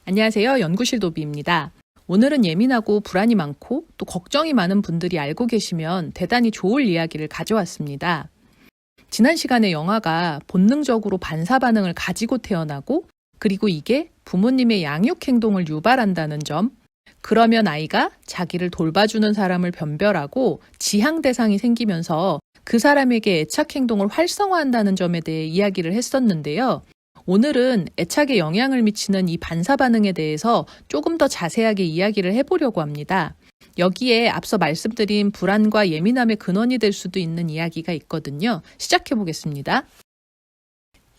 안녕하세요. 연구실 도비입니다. 오늘은 예민하고 불안이 많고 또 걱정이 많은 분들이 알고 계시면 대단히 좋을 이야기를 가져왔습니다. 지난 시간에 영아가 본능적으로 반사 반응을 가지고 태어나고 그리고 이게 부모님의 양육 행동을 유발한다는 점, 그러면 아이가 자기를 돌봐주는 사람을 변별하고 지향 대상이 생기면서 그 사람에게 애착 행동을 활성화한다는 점에 대해 이야기를 했었는데요. 오늘은 애착에 영향을 미치는 이 반사 반응에 대해서 조금 더 자세하게 이야기를 해보려고 합니다. 여기에 앞서 말씀드린 불안과 예민함의 근원이 될 수도 있는 이야기가 있거든요. 시작해 보겠습니다.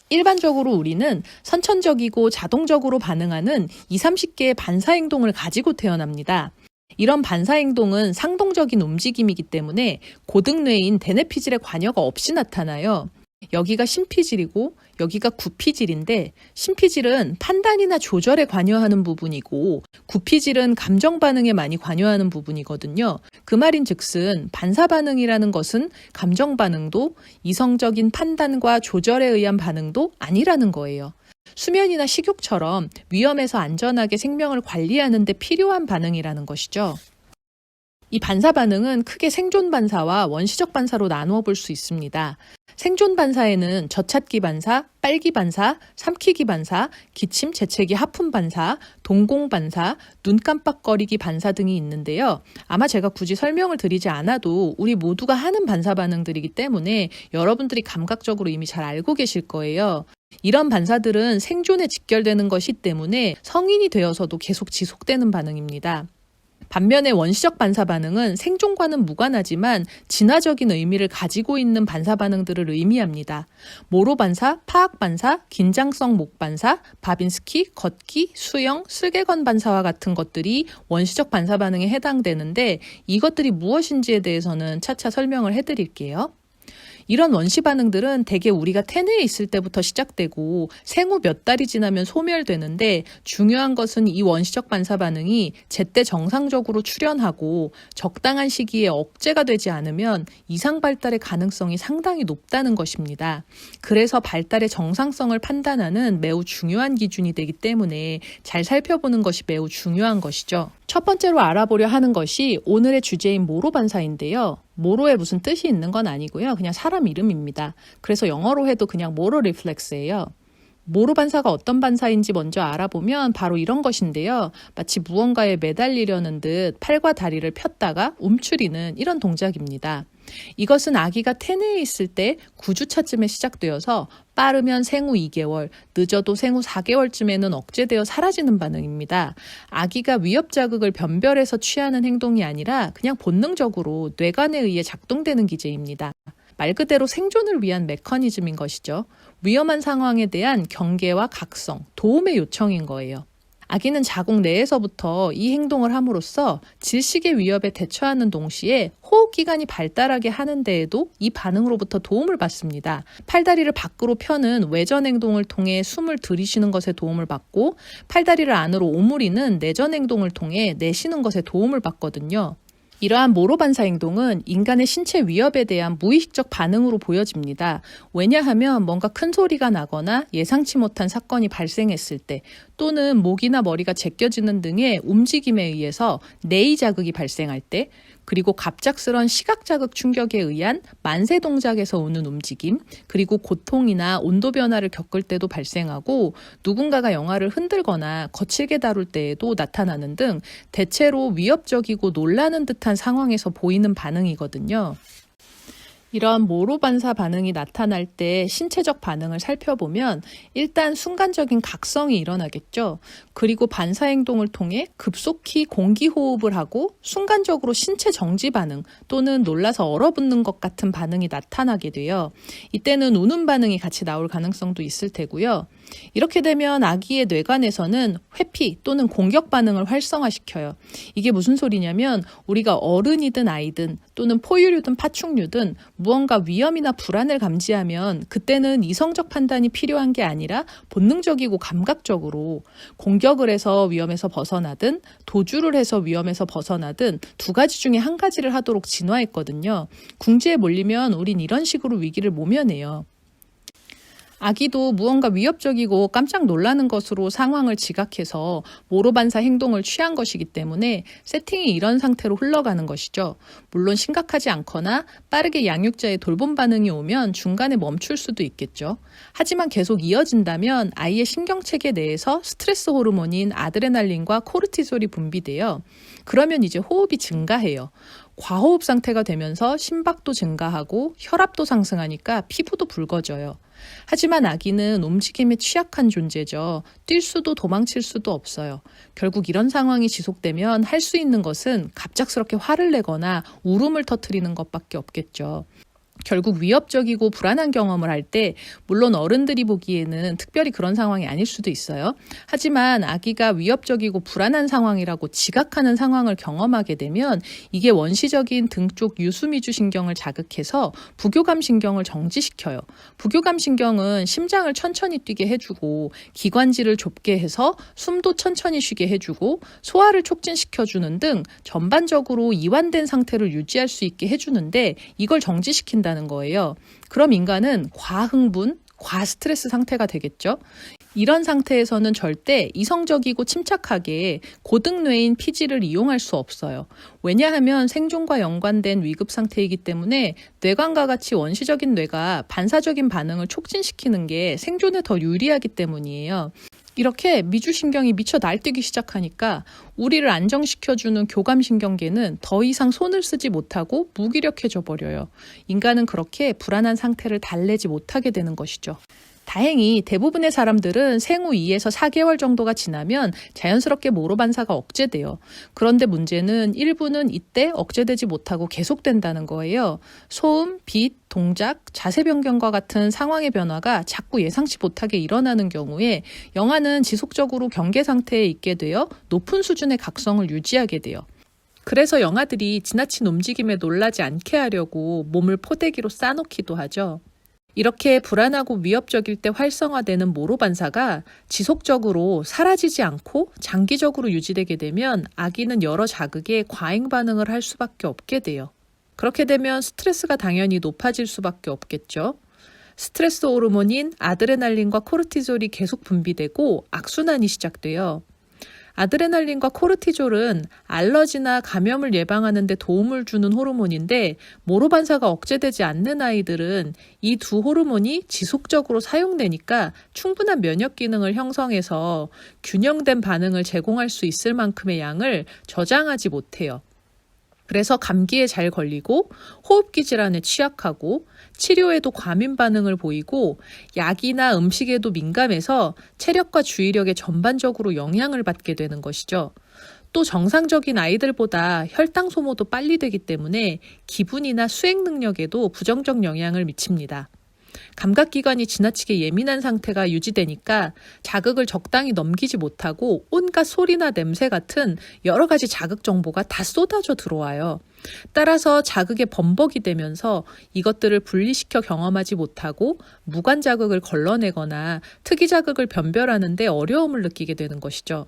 일반적으로 우리는 선천적이고 자동적으로 반응하는 20, 30개의 반사 행동을 가지고 태어납니다. 이런 반사 행동은 상동적인 움직임이기 때문에 고등뇌인 대뇌피질의 관여가 없이 나타나요. 여기가 심피질이고 여기가 구피질인데, 심피질은 판단이나 조절에 관여하는 부분이고 구피질은 감정 반응에 많이 관여하는 부분이거든요. 그 말인즉슨 반사 반응이라는 것은 감정 반응도 이성적인 판단과 조절에 의한 반응도 아니라는 거예요. 수면이나 식욕처럼 위험에서 안전하게 생명을 관리하는 데 필요한 반응이라는 것이죠. 이 반사 반응은 크게 생존 반사와 원시적 반사로 나누어 볼 수 있습니다. 생존 반사에는 젖찾기 반사, 빨기 반사, 삼키기 반사, 기침, 재채기 하품 반사, 동공 반사, 눈 깜빡거리기 반사 등이 있는데요. 아마 제가 굳이 설명을 드리지 않아도 우리 모두가 하는 반사 반응들이기 때문에 여러분들이 감각적으로 이미 잘 알고 계실 거예요. 이런 반사들은 생존에 직결되는 것이 때문에 성인이 되어서도 계속 지속되는 반응입니다. 반면에 원시적 반사 반응은 생존과는 무관하지만 진화적인 의미를 가지고 있는 반사 반응들을 의미합니다. 모로 반사, 파악 반사, 긴장성 목 반사, 바빈스키, 걷기, 수영, 슬개건 반사와 같은 것들이 원시적 반사 반응에 해당되는데, 이것들이 무엇인지에 대해서는 차차 설명을 해드릴게요. 이런 원시 반응들은 대개 우리가 태내에 있을 때부터 시작되고 생후 몇 달이 지나면 소멸되는데, 중요한 것은 이 원시적 반사 반응이 제때 정상적으로 출현하고 적당한 시기에 억제가 되지 않으면 이상 발달의 가능성이 상당히 높다는 것입니다. 그래서 발달의 정상성을 판단하는 매우 중요한 기준이 되기 때문에 잘 살펴보는 것이 매우 중요한 것이죠. 첫 번째로 알아보려 하는 것이 오늘의 주제인 모로 반사인데요. 모로에 무슨 뜻이 있는 건 아니고요. 그냥 사람 이름입니다. 그래서 영어로 해도 그냥 모로 리플렉스예요. 모로 반사가 어떤 반사인지 먼저 알아보면 바로 이런 것인데요. 마치 무언가에 매달리려는 듯 팔과 다리를 폈다가 움츠리는 이런 동작입니다. 이것은 아기가 태내에 있을 때 9주차쯤에 시작되어서 빠르면 생후 2개월, 늦어도 생후 4개월쯤에는 억제되어 사라지는 반응입니다. 아기가 위협 자극을 변별해서 취하는 행동이 아니라 그냥 본능적으로 뇌관에 의해 작동되는 기제입니다. 말 그대로 생존을 위한 메커니즘인 것이죠. 위험한 상황에 대한 경계와 각성, 도움의 요청인 거예요. 아기는 자궁 내에서부터 이 행동을 함으로써 질식의 위협에 대처하는 동시에 호흡기관이 발달하게 하는 데에도 이 반응으로부터 도움을 받습니다. 팔다리를 밖으로 펴는 외전 행동을 통해 숨을 들이쉬는 것에 도움을 받고, 팔다리를 안으로 오므리는 내전 행동을 통해 내쉬는 것에 도움을 받거든요. 이러한 모로 반사 행동은 인간의 신체 위협에 대한 무의식적 반응으로 보여집니다. 왜냐하면 뭔가 큰 소리가 나거나 예상치 못한 사건이 발생했을 때, 또는 목이나 머리가 제껴지는 등의 움직임에 의해서 뇌의 자극이 발생할 때, 그리고 갑작스런 시각 자극 충격에 의한 만세 동작에서 오는 움직임, 그리고 고통이나 온도 변화를 겪을 때도 발생하고, 누군가가 영화를 흔들거나 거칠게 다룰 때에도 나타나는 등 대체로 위협적이고 놀라는 듯한 상황에서 보이는 반응이거든요. 이런 모로 반사 반응이 나타날 때 신체적 반응을 살펴보면 일단 순간적인 각성이 일어나겠죠. 그리고 반사 행동을 통해 급속히 공기 호흡을 하고 순간적으로 신체 정지 반응 또는 놀라서 얼어붙는 것 같은 반응이 나타나게 돼요. 이때는 우는 반응이 같이 나올 가능성도 있을 테고요. 이렇게 되면 아기의 뇌관에서는 회피 또는 공격 반응을 활성화시켜요. 이게 무슨 소리냐면, 우리가 어른이든 아이든 또는 포유류든 파충류든 무언가 위험이나 불안을 감지하면 그때는 이성적 판단이 필요한 게 아니라 본능적이고 감각적으로 공격을 해서 위험에서 벗어나든 도주를 해서 위험에서 벗어나든 두 가지 중에 한 가지를 하도록 진화했거든요. 궁지에 몰리면 우린 이런 식으로 위기를 모면해요. 아기도 무언가 위협적이고 깜짝 놀라는 것으로 상황을 지각해서 모로반사 행동을 취한 것이기 때문에 세팅이 이런 상태로 흘러가는 것이죠. 물론 심각하지 않거나 빠르게 양육자의 돌봄 반응이 오면 중간에 멈출 수도 있겠죠. 하지만 계속 이어진다면 아이의 신경체계 내에서 스트레스 호르몬인 아드레날린과 코르티솔이 분비돼요. 그러면 이제 호흡이 증가해요. 과호흡 상태가 되면서 심박도 증가하고 혈압도 상승하니까 피부도 붉어져요. 하지만 아기는 움직임에 취약한 존재죠. 뛸 수도 도망칠 수도 없어요. 결국 이런 상황이 지속되면 할 수 있는 것은 갑작스럽게 화를 내거나 울음을 터뜨리는 것밖에 없겠죠. 결국 위협적이고 불안한 경험을 할 때 물론 어른들이 보기에는 특별히 그런 상황이 아닐 수도 있어요. 하지만 아기가 위협적이고 불안한 상황이라고 지각하는 상황을 경험하게 되면 이게 원시적인 등 쪽 유수미주 신경을 자극해서 부교감 신경을 정지시켜요. 부교감 신경은 심장을 천천히 뛰게 해주고 기관지를 좁게 해서 숨도 천천히 쉬게 해주고 소화를 촉진시켜주는 등 전반적으로 이완된 상태를 유지할 수 있게 해주는데 이걸 정지시킨다는 거예요. 그럼 인간은 과흥분, 과스트레스 상태가 되겠죠. 이런 상태에서는 절대 이성적이고 침착하게 고등뇌인 피지를 이용할 수 없어요. 왜냐하면 생존과 연관된 위급 상태이기 때문에 뇌관과 같이 원시적인 뇌가 반사적인 반응을 촉진시키는 게 생존에 더 유리하기 때문이에요. 이렇게 미주신경이 미쳐 날뛰기 시작하니까 우리를 안정시켜주는 교감신경계는 더 이상 손을 쓰지 못하고 무기력해져 버려요. 인간은 그렇게 불안한 상태를 달래지 못하게 되는 것이죠. 다행히 대부분의 사람들은 생후 2에서 4개월 정도가 지나면 자연스럽게 모로반사가 억제돼요. 그런데 문제는 일부는 이때 억제되지 못하고 계속된다는 거예요. 소음, 빛, 동작, 자세 변경과 같은 상황의 변화가 자꾸 예상치 못하게 일어나는 경우에 영아는 지속적으로 경계 상태에 있게 되어 높은 수준의 각성을 유지하게 돼요. 그래서 영아들이 지나친 움직임에 놀라지 않게 하려고 몸을 포대기로 싸놓기도 하죠. 이렇게 불안하고 위협적일 때 활성화되는 모로반사가 지속적으로 사라지지 않고 장기적으로 유지되게 되면 아기는 여러 자극에 과잉 반응을 할 수밖에 없게 돼요. 그렇게 되면 스트레스가 당연히 높아질 수밖에 없겠죠. 스트레스 호르몬인 아드레날린과 코르티졸이 계속 분비되고 악순환이 시작돼요. 아드레날린과 코르티졸은 알러지나 감염을 예방하는 데 도움을 주는 호르몬인데 모로반사가 억제되지 않는 아이들은 이 두 호르몬이 지속적으로 사용되니까 충분한 면역 기능을 형성해서 균형된 반응을 제공할 수 있을 만큼의 양을 저장하지 못해요. 그래서 감기에 잘 걸리고 호흡기 질환에 취약하고 치료에도 과민 반응을 보이고 약이나 음식에도 민감해서 체력과 주의력에 전반적으로 영향을 받게 되는 것이죠. 또 정상적인 아이들보다 혈당 소모도 빨리 되기 때문에 기분이나 수행 능력에도 부정적 영향을 미칩니다. 감각기관이 지나치게 예민한 상태가 유지되니까 자극을 적당히 넘기지 못하고 온갖 소리나 냄새 같은 여러 가지 자극 정보가 다 쏟아져 들어와요. 따라서 자극에 범벅이 되면서 이것들을 분리시켜 경험하지 못하고 무관 자극을 걸러내거나 특이 자극을 변별하는 데 어려움을 느끼게 되는 것이죠.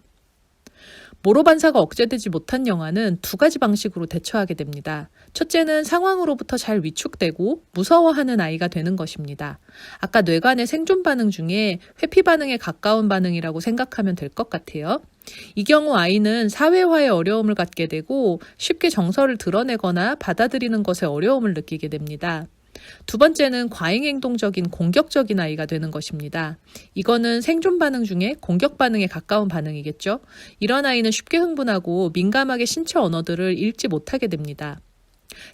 모로반사가 억제되지 못한 영아는 두 가지 방식으로 대처하게 됩니다. 첫째는 상황으로부터 잘 위축되고 무서워하는 아이가 되는 것입니다. 아까 뇌관의 생존 반응 중에 회피 반응에 가까운 반응이라고 생각하면 될 것 같아요. 이 경우 아이는 사회화에 어려움을 갖게 되고 쉽게 정서를 드러내거나 받아들이는 것에 어려움을 느끼게 됩니다. 두 번째는 과잉행동적인 공격적인 아이가 되는 것입니다. 이거는 생존 반응 중에 공격 반응에 가까운 반응이겠죠. 이런 아이는 쉽게 흥분하고 민감하게 신체 언어들을 읽지 못하게 됩니다.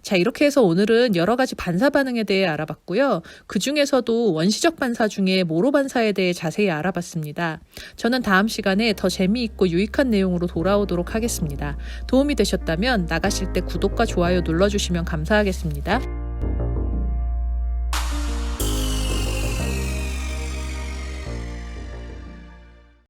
자, 이렇게 해서 오늘은 여러 가지 반사 반응에 대해 알아봤고요. 그 중에서도 원시적 반사 중에 모로반사에 대해 자세히 알아봤습니다. 저는 다음 시간에 더 재미있고 유익한 내용으로 돌아오도록 하겠습니다. 도움이 되셨다면 나가실 때 구독과 좋아요 눌러주시면 감사하겠습니다.